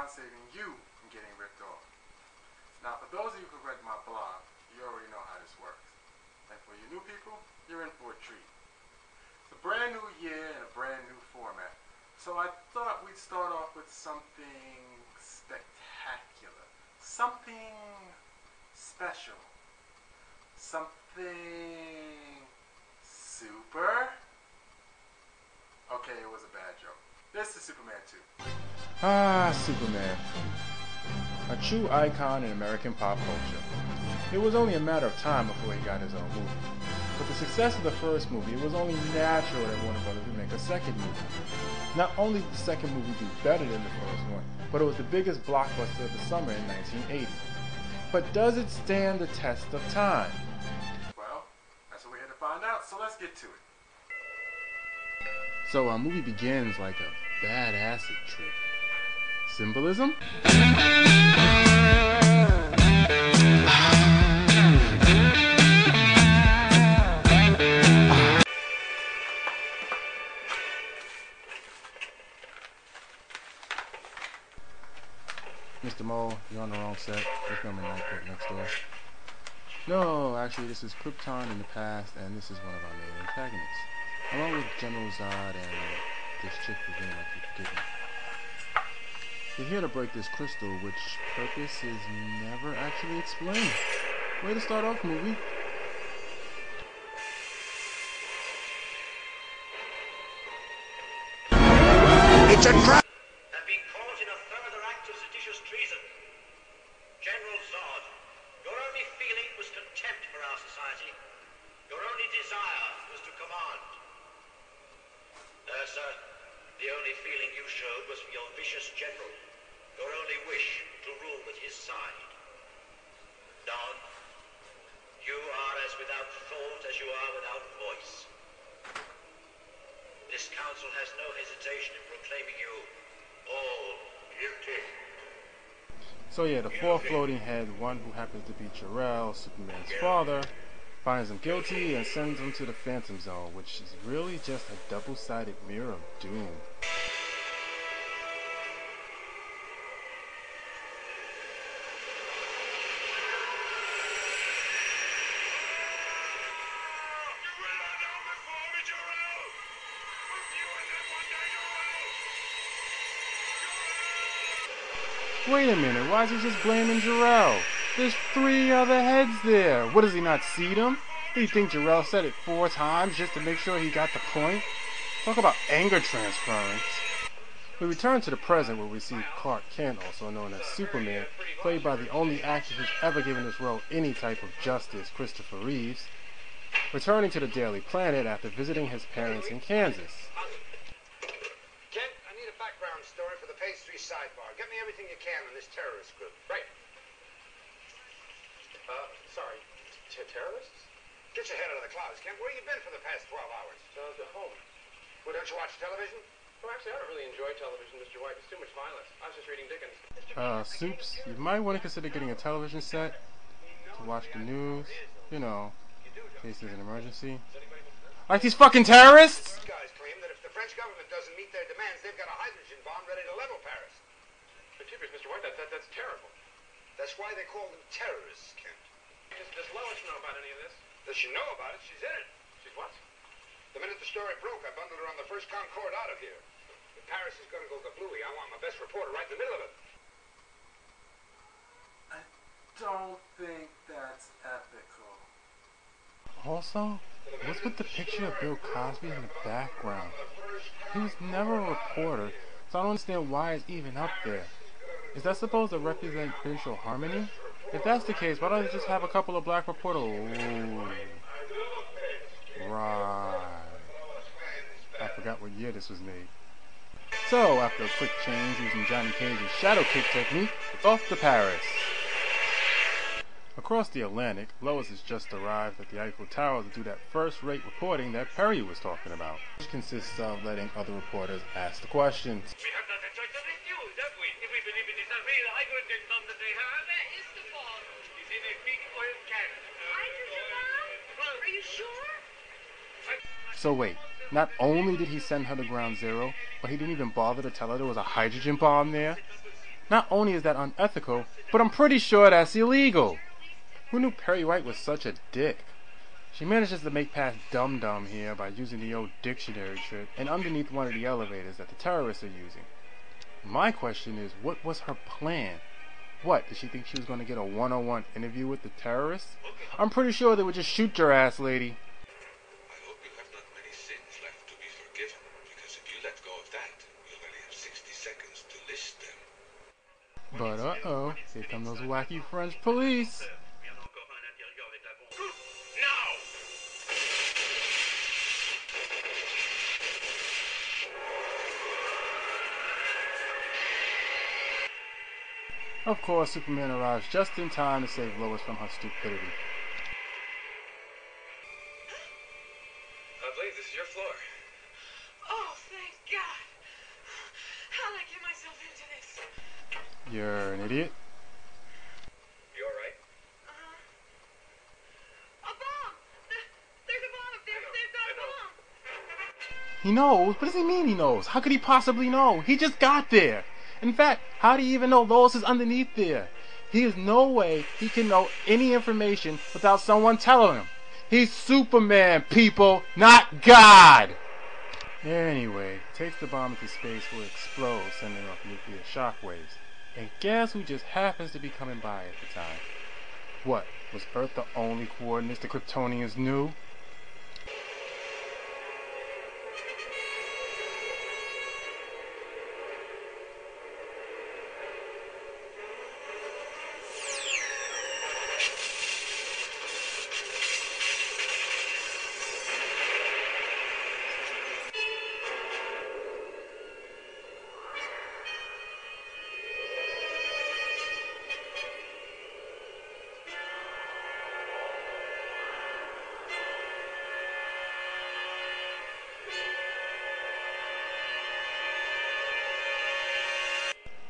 on saving you from getting ripped off. Now, for those of you who read my blog, you already know how this works. And for you new people, you're in for a treat. It's a brand new year and a brand new format. So I thought we'd start off with something spectacular. Something special. Something super. Okay, it was a bad joke. This is Superman 2. Superman. A true icon in American pop culture. It was only a matter of time before he got his own movie. With the success of the first movie, it was only natural that Warner Brothers would make a second movie. Not only did the second movie do better than the first one, but it was the biggest blockbuster of the summer in 1980. But does it stand the test of time? Well, that's what we're here to find out, so let's get to it. So our movie begins like a bad acid trip. Symbolism? Mr. Mole, you're on the wrong set. There's no Nightcoat next door. No, actually this is Krypton in the past, and this is one of our main antagonists. Along with General Zod and this chick who's really like you forgive me. You're here to break this crystal, which purpose is never actually explained. Way to start off, movie. It's a trap! Have been caught in a further act of seditious treason. General Zod, your only feeling was contempt for our society. Your only desire was to command. Sir, the only feeling you showed was for your vicious general. Your only wish to rule with his side. Don, you are as without thought as you are without voice. This council has no hesitation in proclaiming you all guilty. So yeah, the four floating head, one who happens to be Jor-El, Superman's father, finds him guilty and sends him to the Phantom Zone, which is really just a double-sided mirror of doom. Wait a minute, why is he just blaming Jor-El? There's 3 other heads there. What, does he not see them? Do you think Jor-El said it 4 times just to make sure he got the point? Talk about anger transference. We return to the present where we see Clark Kent, also known as Superman, played by the only actor who's ever given this role any type of justice, Christopher Reeves, returning to the Daily Planet after visiting his parents in Kansas. Kent, I need a background story for the page 3 sidebar. Get me everything you can on this terrorist group. Right. Sorry. Terrorists? Get your head out of the clouds, Kent. Where you been for the past 12 hours? At home. Well, don't you watch television? Well, actually, I don't really enjoy television, Mr. White. It's too much violence. I was just reading Dickens. Soups, you might want to consider getting a television set to watch the news, you know, in case there's an emergency. Like these fucking terrorists? These guys claim that if the French government doesn't meet their demands, they've got a hydrogen bomb ready to level Paris. But jeepers, Mr. White, that's terrible. That's why they call them terrorists, Kent. Does Lois know about any of this? Does she know about it? She's in it. She's what? The minute the story broke, I bundled her on the first Concorde out of here. If Paris is going to go kablooey, I want my best reporter right in the middle of it. I don't think that's ethical. Also, what's with the picture of Bill Cosby in the background? He was never a reporter, so I don't understand why it's even up there. Is that supposed to represent racial harmony? If that's the case, why don't you just have a couple of black reporters? Ooh. Right. I forgot what year this was made. So, after a quick change using Johnny Cage's shadow kick technique, it's off to Paris. Across the Atlantic, Lois has just arrived at the Eiffel Tower to do that first-rate reporting that Perry was talking about, which consists of letting other reporters ask the questions. We have not enjoyed the review, have we? If we believe it is a real hydrogen bomb that they have. Where is the bomb? It's in a big oil can. Hydrogen bomb? Are you sure? So wait, not only did he send her to Ground Zero, but he didn't even bother to tell her there was a hydrogen bomb there? Not only is that unethical, but I'm pretty sure that's illegal. Who knew Perry White was such a dick? She manages to make past dum-dum here by using the old dictionary trick and underneath one of the elevators that the terrorists are using. My question is, what was her plan? What, did she think she was going to get a one-on-one interview with the terrorists? I'm pretty sure they would just shoot your ass, lady. I hope you have not many sins left to be forgiven, because if you let go of that, you'll only have 60 seconds to list them. But uh-oh, here come those wacky French police. Of course, Superman arrives just in time to save Lois from her stupidity. I believe this is your floor. Oh, thank God. How'd I get myself into this? You're an idiot. You alright? A bomb! There's a bomb up there. They've got a bomb. He knows? What does he mean he knows? How could he possibly know? He just got there. In fact, how do you even know Lois is underneath there? There's no way he can know any information without someone telling him. He's Superman, people, not God! Anyway, takes the bomb into space where it explodes, sending off nuclear shockwaves. And guess who just happens to be coming by at the time? What, was Earth the only coordinates the Kryptonians knew?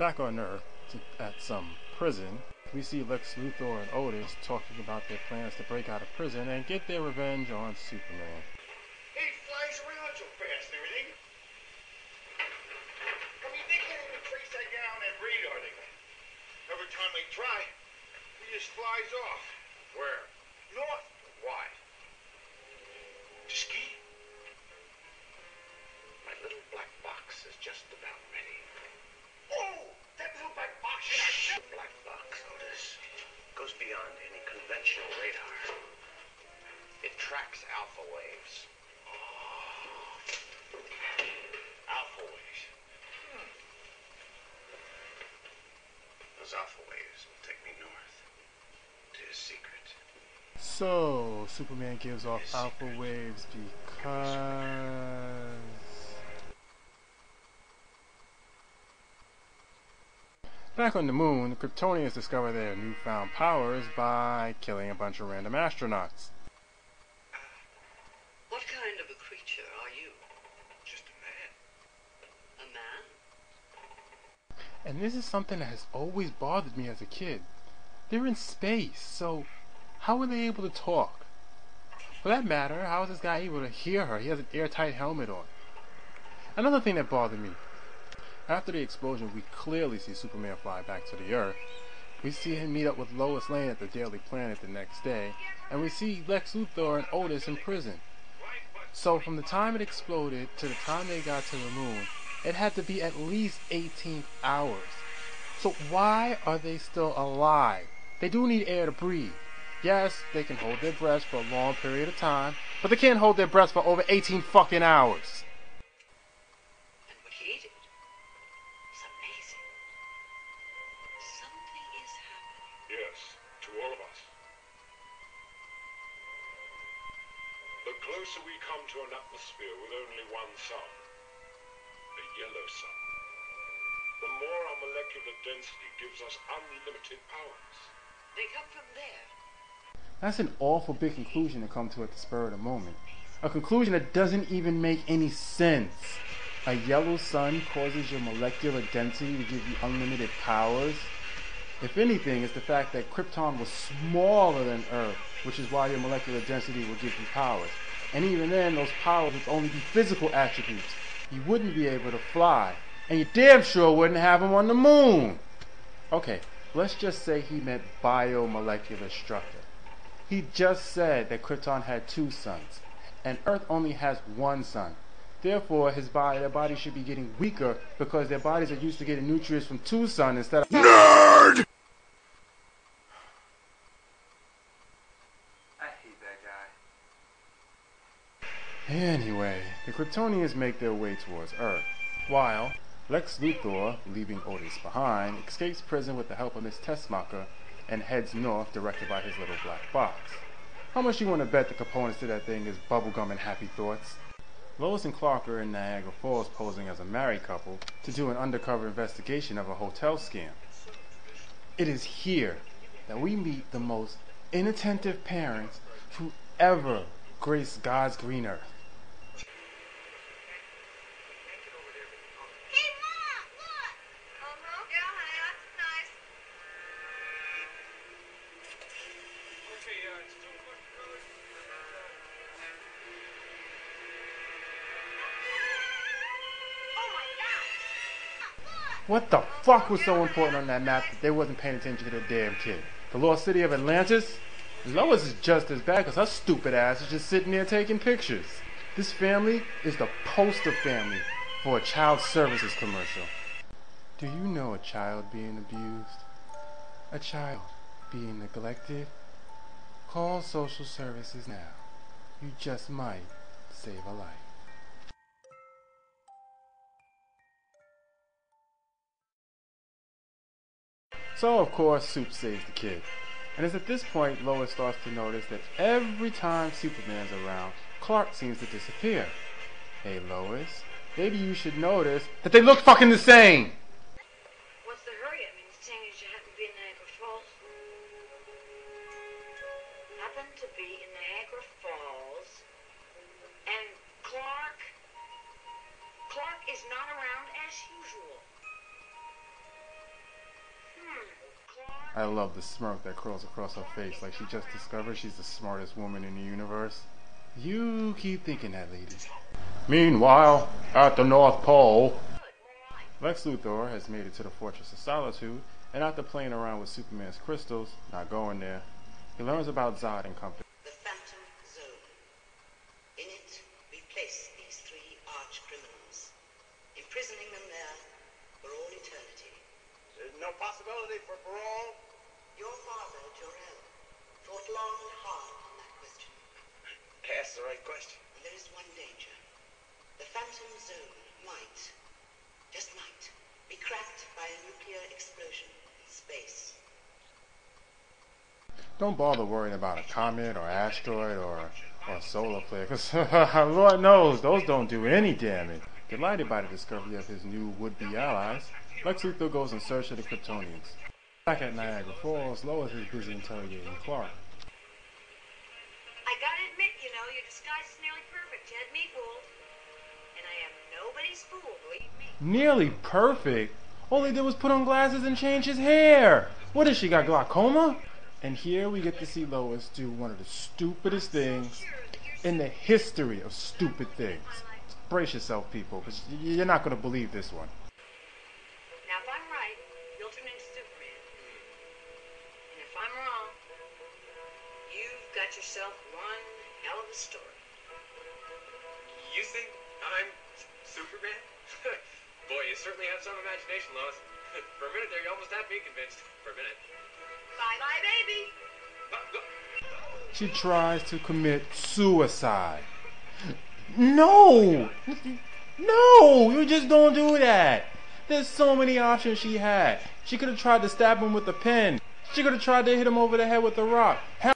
Back on Earth, at some prison, we see Lex Luthor and Otis talking about their plans to break out of prison and get their revenge on Superman. He flies around so fast and everything. I mean, they can't even trace that guy on that radar thing. Every time they try, he just flies off. Where? North. Why? To ski? My little black box is just about ready. Oh, that little black box. The black box, Otis, goes beyond any conventional radar. It tracks alpha waves. Alpha waves. Those alpha waves will take me north to his secret. So, Superman gives off alpha waves because... Back on the moon, the Kryptonians discover their newfound powers by killing a bunch of random astronauts. What kind of a creature are you? Just a man. A man? And this is something that has always bothered me as a kid. They're in space, so how were they able to talk? For that matter, how is this guy able to hear her? He has an airtight helmet on. Another thing that bothered me. After the explosion, we clearly see Superman fly back to the Earth. We see him meet up with Lois Lane at the Daily Planet the next day, and we see Lex Luthor and Otis in prison. So from the time it exploded to the time they got to the moon, it had to be at least 18 hours. So why are they still alive? They do need air to breathe. Yes, they can hold their breaths for a long period of time, but they can't hold their breaths for over 18 fucking hours. And what he did is amazing. Something is happening. Yes, to all of us. The closer we come to an atmosphere with only one sun, a yellow sun, the more our molecular density gives us unlimited powers. They come from there. That's an awful big conclusion to come to at the spur of the moment. A conclusion that doesn't even make any sense. A yellow sun causes your molecular density to give you unlimited powers? If anything, it's the fact that Krypton was smaller than Earth, which is why your molecular density will give you powers. And even then, those powers would only be physical attributes. You wouldn't be able to fly. And you damn sure wouldn't have them on the moon. Okay, let's just say he meant biomolecular structure. He just said that Krypton had 2 suns, and Earth only has 1 sun. Therefore, their body should be getting weaker because their bodies are used to getting nutrients from 2 suns instead of... Nerd! I hate that guy. Anyway, the Kryptonians make their way towards Earth, while Lex Luthor, leaving Otis behind, escapes prison with the help of Miss Tessmacher and heads north, directed by his little black box. How much you want to bet the components to that thing is bubblegum and happy thoughts? Lois and Clark are in Niagara Falls posing as a married couple to do an undercover investigation of a hotel scam. It is here that we meet the most inattentive parents to ever grace God's green earth. Hey, Mom, look! Yeah, honey, that's nice. Okay, still much good. Oh, my God! What the fuck was so important on that map that they wasn't paying attention to the damn kid? The lost city of Atlantis? Lois is just as bad because her stupid ass is just sitting there taking pictures. This family is the poster family for a child services commercial. Do you know a child being abused? A child being neglected? Call social services now. You just might save a life. So, of course, Soup saves the kid. And it's at this point Lois starts to notice that every time Superman's around, Clark seems to disappear. Hey, Lois, maybe you should notice that they look fucking the same! What's the hurry? I mean, seeing as you happen to be in Niagara Falls. Happen to be in Niagara Falls. And Clark is not around as usual. I love the smirk that curls across her face like she just discovered she's the smartest woman in the universe. You keep thinking that, lady. Meanwhile, at the North Pole, Lex Luthor has made it to the Fortress of Solitude, and after playing around with Superman's crystals, not going there, he learns about Zod and company. The Phantom Zone. In it, we place these 3 arch criminals, imprisoning them there for all eternity. There's no possibility for parole? Your father, Jor-El, thought long and hard on that question. Ask the right question. And there is one danger. The Phantom Zone might, just might, be cracked by a nuclear explosion in space. Don't bother worrying about a comet or asteroid or a solar flare, because Lord knows those don't do any damage. Delighted by the discovery of his new would-be allies, Lex Luthor goes in search of the Kryptonians. Back at Niagara Falls, Lois is busy interrogating Clark. I gotta admit, your disguise is nearly perfect. You had me fooled. And I am nobody's fool, believe me. Nearly perfect? All he did was put on glasses and change his hair. What has she got, glaucoma? And here we get to see Lois do one of the stupidest things in the history of stupid things. Brace yourself, people, because you're not going to believe this one. Now, if I'm right, you'll turn into Superman. And if I'm wrong, you've got yourself one hell of a story. You think I'm Superman? Boy, you certainly have some imagination, Lois. For a minute there, you almost had me convinced. For a minute. Bye-bye, baby. She tries to commit suicide. No! No! You just don't do that! There's so many options she had. She could have tried to stab him with a pen. She could have tried to hit him over the head with a rock. Hell,